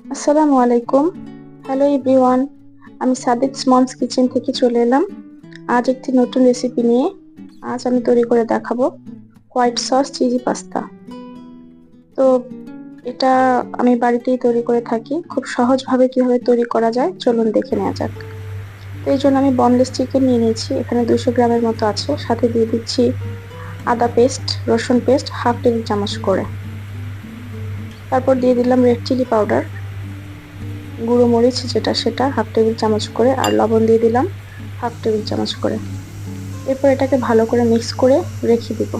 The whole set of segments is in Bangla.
আসসালামু আলাইকুম। হ্যালো এভরিওয়ান, আমি সাদিকস মমস কিচেন থেকে চলে এলাম আজ একটি নতুন রেসিপি নিয়ে। আজ আমি তৈরি করে দেখাবো হোয়াইট সস চিজি পাস্তা। তো এটা আমি বাড়িতেই তৈরি করে থাকি। খুব সহজভাবে কিভাবে তৈরি করা যায় চলুন দেখে নেওয়া যাক। তো এই জন্য আমি বনলেস চিকেন নিয়ে নিয়েছি, এখানে 200 গ্রামের মতো আছে। সাথে দিয়ে দিচ্ছি আদা পেস্ট, রসুন পেস্ট হাফ টেবিল চামচ করে। তারপর দিয়ে দিলাম রেড চিলি পাউডার, গুঁড়ো মরিচ সেটা হাফ টেবিল চামচ করে, আর লবণ দিয়ে দিলাম হাফ টেবিল চামচ করে। এরপর এটাকে ভালো করে মিক্স করে রেখে দিব।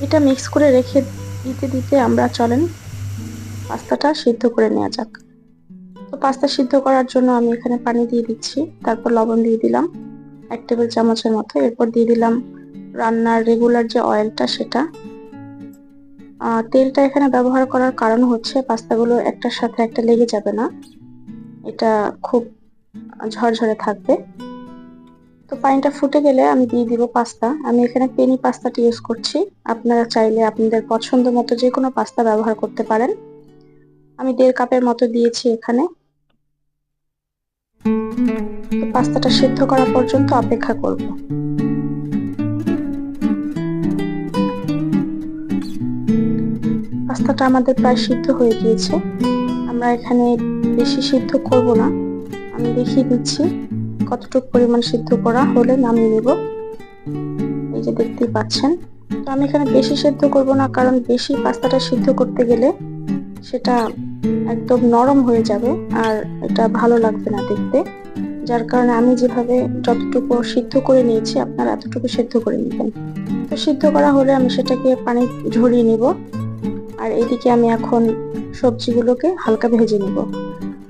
এটা মিক্স করে রেখে দিতে দিতে আমরা চলেন পাস্তাটা সিদ্ধ করে নেওয়া যাক। তো পাস্তা সিদ্ধ করার জন্য আমি এখানে পানি দিয়ে দিচ্ছি, তারপর লবণ দিয়ে দিলাম 1 টেবিল চামচের মতো। এরপর দিয়ে দিলাম রান্নার রেগুলার যে অয়েলটা সেটা। তেলটা এখানে ব্যবহার করার কারণ হচ্ছে পাস্তাগুলো একটার সাথে একটা লেগে যাবে না, এটা খুব ঝরঝরে থাকবে। তো পানিটা ফুটে গেলে আমি দিয়ে দিব পাস্তা। আমি এখানে পেনি পাস্তাটা ইউজ করছি, আপনারা চাইলে আপনাদের পছন্দ মতো যে কোনো পাস্তা ব্যবহার করতে পারেন। আমি 1.5 কাপের মতো দিয়েছি এখানে। তো পাস্তাটা সিদ্ধ করা পর্যন্ত অপেক্ষা করব। পাস্তাটা আমাদের প্রায় সিদ্ধ হয়ে গিয়েছে। আমরা এখানে বেশি সিদ্ধ করব না, আমি দেখিয়ে দিচ্ছি কতটুকু পরিমাণ সিদ্ধ করা হলে নামিয়ে নেব। এই যে দেখতেই পাচ্ছেন। তো আমি এখানে বেশি সিদ্ধ করব না, কারণ বেশি পাস্তাটা সিদ্ধ করতে গেলে সেটা একদম নরম হয়ে যাবে আর এটা ভালো লাগবে না দেখতে। যার কারণে আমি যেভাবে যতটুকু সিদ্ধ করে নিয়েছি আপনারা এতটুকু সিদ্ধ করে নেবেন। তো সিদ্ধ করা হলে আমি সেটাকে পানি ঝরিয়ে নিব। আর এদিকে আমি এখন সবজিগুলোকে হালকা ভেজে নিব।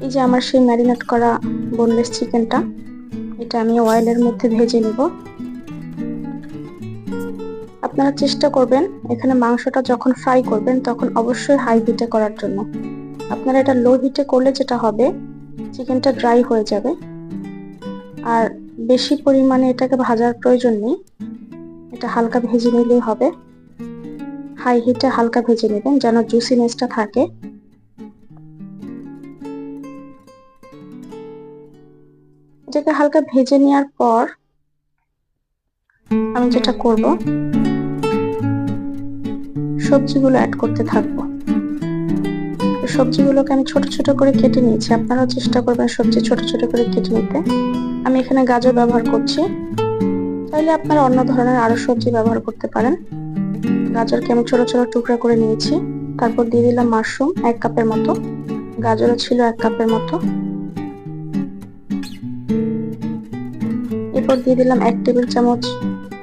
এই যে আমার সেই ম্যারিনেট করা বোনলেস চিকেনটা, এটা আমি অয়েলের মধ্যে ভেজে নিব। আপনারা চেষ্টা করবেন এখানে মাংসটা যখন ফ্রাই করবেন তখন অবশ্যই হাই হিটে করার জন্য। আপনারা এটা লো হিটে করলে যেটা হবে, চিকেনটা ড্রাই হয়ে যাবে। আর বেশি পরিমাণে এটাকে ভাজার প্রয়োজন নেই, এটা হালকা ভেজে নিলেই হবে। হাই হিটে হালকা ভেজে নেবেন যেন জুসিনেসটা থাকে। এটাকে হালকা ভেজে নেওয়ার পর আমি যেটা করব, সবজিগুলো অ্যাড করতে থাকবো। সবজিগুলোকে আমি ছোট ছোট করে কেটে নিয়েছি, আপনারাও চেষ্টা করবেন সবজি ছোট ছোট করে কেটে নিতে। আমি এখানে গাজর ব্যবহার করছি, চাইলে আপনারা অন্য ধরনের আরো সবজি ব্যবহার করতে পারেন। গাজরকে আমি ছোট ছোট টুকরা করে নিয়েছি। তারপর দিয়ে দিলাম মাশরুম 1 কাপের মতো, গাজরও ছিল 1 কাপের মতো। এরপর দিয়ে দিলাম 1 টেবিল চামচ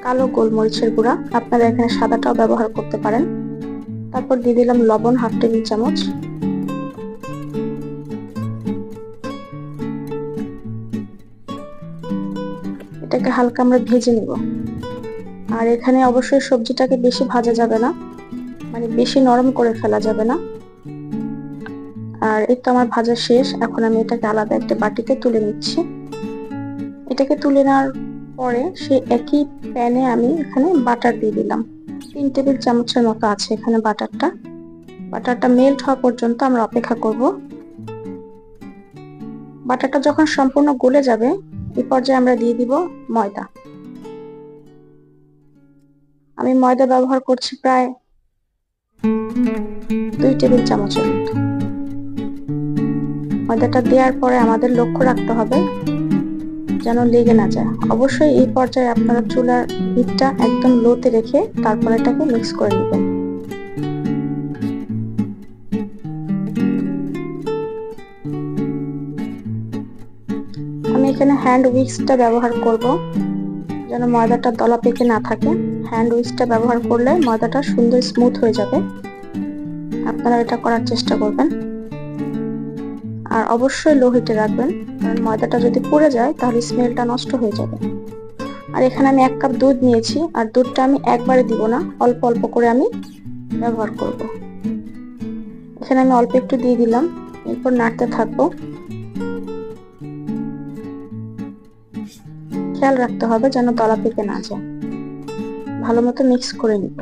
কালো গোলমরিচের গুঁড়া, আপনারা এখানে সাদাটাও ব্যবহার করতে পারেন। তারপর দিয়ে দিলাম লবণ হাফ টেবিল চামচ। এটাকে হালকা আমরা ভেজে নিব। আর এখানে অবশ্যই সবজিটাকে বেশি ভাজা যাবে না, মানে বেশি নরম করে ফেলা যাবে না। আর এই তো আমার ভাজা শেষ, এখন আমি এটাকে আলাদা একটা বাটিতে তুলে নিচ্ছি। এটাকে তুলে নেওয়ার পরে সেই একই প্যানে আমি এখানে বাটার দিয়ে দিলাম, 3 টেবিল চামচের মতো আছে এখানে বাটারটা মেল্ট হওয়া পর্যন্ত আমরা অপেক্ষা করব। বাটারটা যখন সম্পূর্ণ গলে যাবে এই পর্যায়ে আমরা দিয়ে দিব ময়দা। আমি ময়দা ব্যবহার করছি প্রায় 2 টেবিল চামচের মতো। ময়দাটা দেওয়ার পরে আমাদের লক্ষ্য রাখতে হবে যেন লেগে না যায়। অবশ্যই এই পর্যায়ে আপনারা চুলার হিটটা একদম লোতে রেখে তারপর এটাকে মিক্স করে নেবেন। আমি এখানে হ্যান্ড উইক্সটা ব্যবহার করব যেন ময়দাটা দলা পেকে না থাকে। হ্যান্ড উইক্সটা ব্যবহার করলে ময়দাটা সুন্দর স্মুথ হয়ে যাবে, আপনারা এটা করার চেষ্টা করবেন। আর অবশ্যই লো হিটে রাখবেন, কারণ ময়দাটা যদি পুড়ে যায় তাহলে স্মেলটা নষ্ট হয়ে যাবে। আর এখানে আমি 1 কাপ দুধ নিয়েছি, আর দুধটা আমি একবারে দিব না, অল্প অল্প করে আমি ব্যবহার করব। এখানে আমি অল্প একটু দিয়ে দিলাম, এরপর নাড়তে থাকবো। খেয়াল রাখতে হবে যেন দলা পেকে না যায়। ভালো মতো মিক্স করে নিব।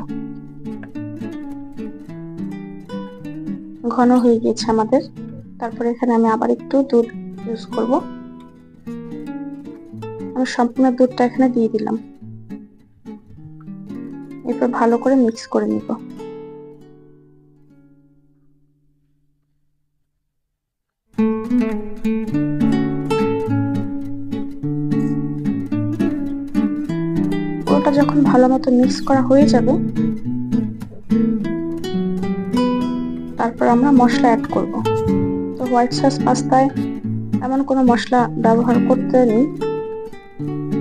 ঘন হয়ে গিয়েছে আমাদের। তারপরে এখানে আমি আবার একটু দুধ ইউজ করব। আমি সম্পূর্ণ দুধটা এখানে দিয়ে দিলাম। এরপর ভালো করে মিক্স করে নিব। ওটা যখন ভালো মতো মিক্স করা হয়ে যাবে, তারপর আমরা মশলা অ্যাড করব। তো হোয়াইট সস পাস্তায় এমন কোনো মশলা ব্যবহার করতে নেই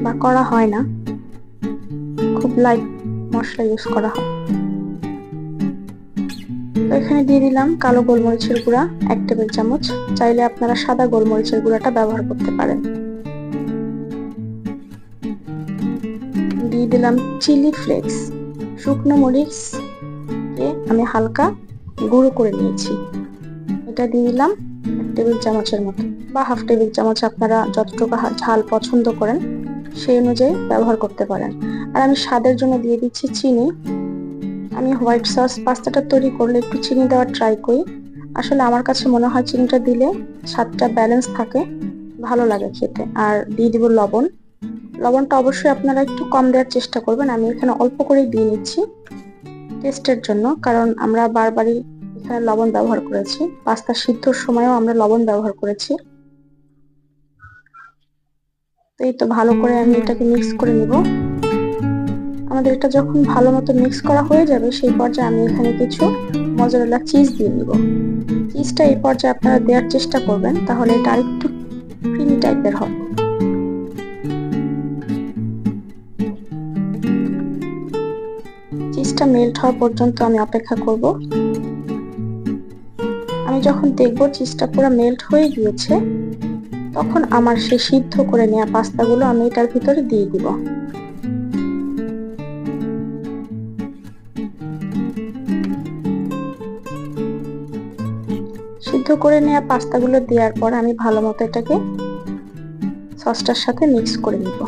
বা করা হয় না, খুব লাইট মশলা ইউজ করা হয়। তো এখানে দিয়ে দিলাম কালো গোলমরিচের গুঁড়া 1 টেবিল চামচ। চাইলে আপনারা সাদা গোলমরিচের গুঁড়াটা ব্যবহার করতে পারেন। দিয়ে দিলাম চিলি ফ্লেক্স। শুকনো মরিচকে আমি হালকা গুঁড়ো করে নিয়েছি, এটা দিয়ে দিলাম 1 টেবিল চামচের মতো বা হাফ টেবিল চামচ, আপনারা যতটুকু ঝাল পছন্দ করেন সেই অনুযায়ী ব্যবহার করতে পারেন। আর আমি স্বাদের জন্য দিয়ে দিচ্ছি চিনি। আমি হোয়াইট সস পাস্তাটা তৈরি করলে একটু চিনি দেওয়ার ট্রাই করি। আসলে আমার কাছে মনে হয় চিনিটা দিলে স্বাদটা ব্যালেন্স থাকে, ভালো লাগে খেতে। আর দিয়ে দিব লবণ। লবণটা অবশ্যই আপনারা একটু কম দেওয়ার চেষ্টা করবেন। আমি এখানে অল্প করেই দিয়ে নিচ্ছি টেস্টের জন্য, কারণ আমরা বারবারই এখানে লবণ ব্যবহার করেছি। পাস্তা সিদ্ধর সময়ও আমরা লবণ ব্যবহার করেছি। তো এই তো ভালো করে আমি এটাকে মিক্স করে নিব। আমাদের এটা যখন ভালো মতো মিক্স করা হয়ে যাবে, সেই পর্যায়ে আমি এখানে কিছু মজারেলা চিজ দিয়ে নিব। চিজটা এই পর্যায়ে আপনারা দেওয়ার চেষ্টা করবেন, তাহলে এটা আরেকটু ক্রিমি টাইপের হবে। চিজটা মেল্ট হওয়া পর্যন্ত আমি অপেক্ষা করব। আমি যখন দেখব চিজটা পুরো মেল্ট হয়ে গিয়েছে, তখন আমার সেই সিদ্ধ করে নেওয়া পাস্তাগুলো আমি এটার ভিতরে দিয়ে দিব। সিদ্ধ করে নেওয়া পাস্তাগুলো দেওয়ার পর আমি ভালো মতো এটাকে সসটার সাথে মিক্স করে নিব।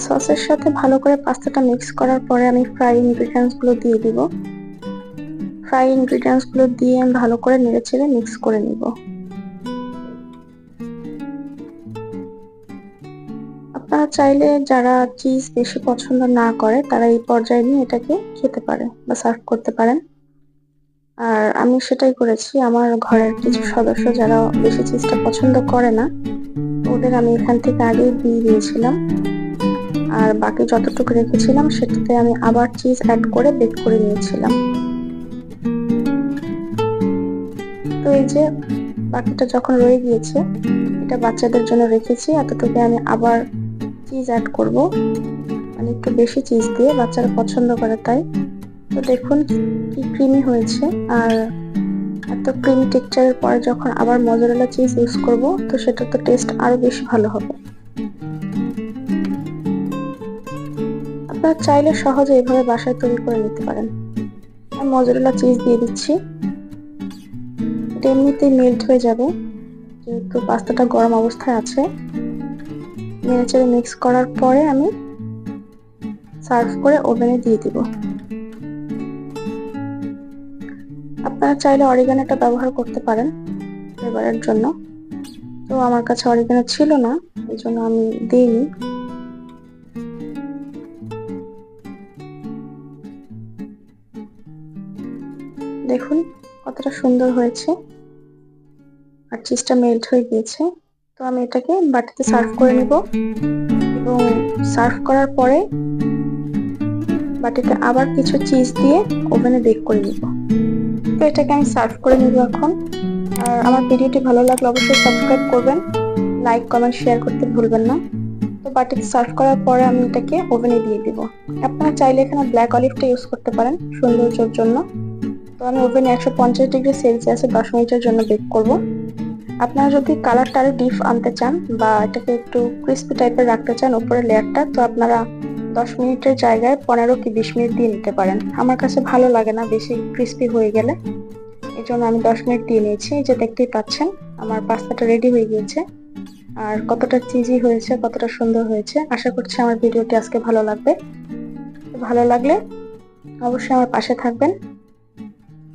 সসের সাথে ভালো করে পাস্তাটা মিক্স করার পরে আমি ফ্রাই ইনগ্রেডিয়েন্টস গুলো দিয়ে দিব। ফ্রাই ইনগ্রেডিয়েন্টস গুলো দিয়ে আমি ভালো করে নেড়েচেড়ে মিক্স করে নিব। আপনারা চাইলে যারা চিজ বেশি পছন্দ না করে, তারা এই পর্যায়ে নিয়ে এটাকে খেতে পারে বা সার্ভ করতে পারেন। আর আমি সেটাই করেছি। আমার ঘরের কিছু সদস্য যারা বেশি চিজটা পছন্দ করে না, ওদের আমি এখান থেকে আগেই দিয়ে দিয়েছিলাম। আর বাকি যতটুকু রেখেছিলাম সেটাতে আমি আবার চিজ অ্যাড করে বেক করে নিয়েছিলাম। তো এই যে বাকিটা যখন রয়ে গিয়েছে, এটা বাচ্চাদের জন্য রেখেছি, এতটুকু আমি আবার চিজ অ্যাড করব, মানে একটু বেশি চিজ দিয়ে, বাচ্চারা পছন্দ করে তাই। তো দেখুন কি ক্রিমি হয়েছে। আর এত ক্রিমি টেক্সচারের পরে যখন আবার মজারেলা চিজ ইউজ করব, তো সেটা তো টেস্ট আরো বেশি ভালো হবে। আপনারা চাইলে সহজে এভাবে বাসায় তৈরি করে নিতে পারেন। আমি মজারেলা চিজ দিয়ে দিচ্ছি। এটা এমনিতেই মেল্ট হয়ে যাবে, যেহেতু পাস্তাটা গরম অবস্থায় আছে। নেড়েচেড়ে মিক্স করার পরে আমি সার্ভ করে ওভেনে দিয়ে দিব। আপনারা চাইলে অরিগানোটা ব্যবহার করতে পারেন ফ্লেভারের জন্য, তো আমার কাছে অরিগানো ছিল না, এই জন্য আমি দিইনি। দেখুন কতটা সুন্দর হয়েছে, আর চিজটা মেল্ট হয়ে গিয়েছে। তো আমি এটাকে বাটিতে সার্ভ করে নিব, এবং সার্ভ করার পরে বাটিতে আবার কিছু চিজ দিয়ে ওভেনে বেক করে নিব। তো এটাকে আমি সার্ভ করে নিব এখন। আর আমার ভিডিওটি ভালো লাগলে অবশ্যই সাবস্ক্রাইব করবেন, লাইক কমেন্ট শেয়ার করতে ভুলবেন না। তো বাটিতে সার্ভ করার পরে আমি এটাকে ওভেনে দিয়ে দিব। আপনারা চাইলে এখানে ব্ল্যাক অলিভটা ইউজ করতে পারেন সৌন্দর্যের জন্য। তো আমি ওভেনে 150 ডিগ্রি সেলসিয়াসে 10 মিনিটের জন্য বেক করব। আপনারা যদি কালারটা আরো ডিপ আনতে চান বা এটাকে একটু ক্রিস্পি টাইপের রাখতে চান উপরের লেয়ারটা, তো আপনারা 10 মিনিটের জায়গায় 15 কি 20 মিনিট দিয়ে নিতে পারেন। আমার কাছে ভালো লাগে না বেশি ক্রিস্পি হয়ে গেলে, এই জন্য আমি 10 মিনিট দিয়ে নিয়েছি। এই যে দেখতেই পাচ্ছেন আমার পাস্তাটা রেডি হয়ে গিয়েছে। আর কতটা চিজি হয়েছে, কতটা সুন্দর হয়েছে। আশা করছি আমার ভিডিওটি আজকে ভালো লাগবে। ভালো লাগলে অবশ্যই আমার পাশে থাকবেন।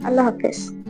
আল্লাহ হাফেজ।